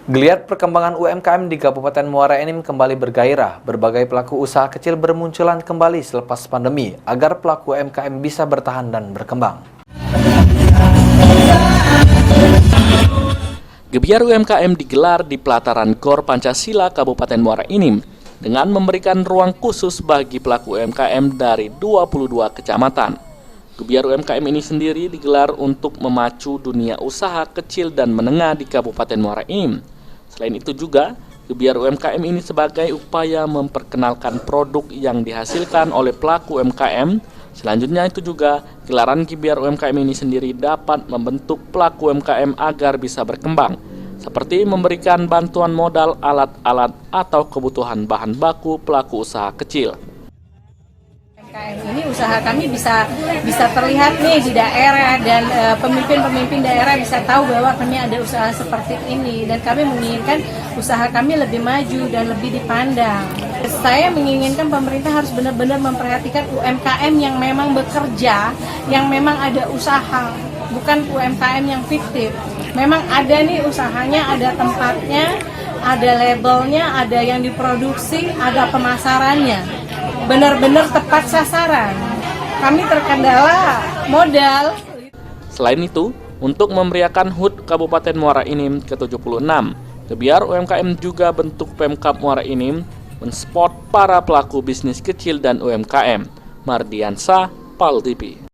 Geliat perkembangan UMKM di Kabupaten Muara Enim kembali bergairah. Berbagai pelaku usaha kecil bermunculan kembali selepas pandemi agar pelaku UMKM bisa bertahan dan berkembang. Gebiar UMKM digelar di pelataran Gor Pancasila Kabupaten Muara Enim dengan memberikan ruang khusus bagi pelaku UMKM dari 22 kecamatan. Gebiar UMKM ini sendiri digelar untuk memacu dunia usaha kecil dan menengah di Kabupaten Muara Enim. Selain itu juga, gebiar UMKM ini sebagai upaya memperkenalkan produk yang dihasilkan oleh pelaku UMKM. Selanjutnya itu juga, gelaran gebiar UMKM ini sendiri dapat membentuk pelaku UMKM agar bisa berkembang, seperti memberikan bantuan modal alat-alat atau kebutuhan bahan baku pelaku usaha kecil. Ini usaha kami bisa terlihat nih di daerah dan pemimpin-pemimpin daerah bisa tahu bahwa kami ada usaha seperti ini dan kami menginginkan usaha kami lebih maju dan lebih dipandang. Saya menginginkan pemerintah harus benar-benar memperhatikan UMKM yang memang bekerja, yang memang ada usaha, bukan UMKM yang fiktif. Memang ada nih usahanya, ada tempatnya, ada labelnya, ada yang diproduksi, ada pemasarannya. Benar-benar tepat sasaran. Kami terkendala modal. Selain itu, untuk memeriahkan HUT Kabupaten Muara Enim ke-76, gebiar UMKM juga bentuk Pemkab Muara Enim mensupport para pelaku bisnis kecil dan UMKM. Mardiansah, PAL TV.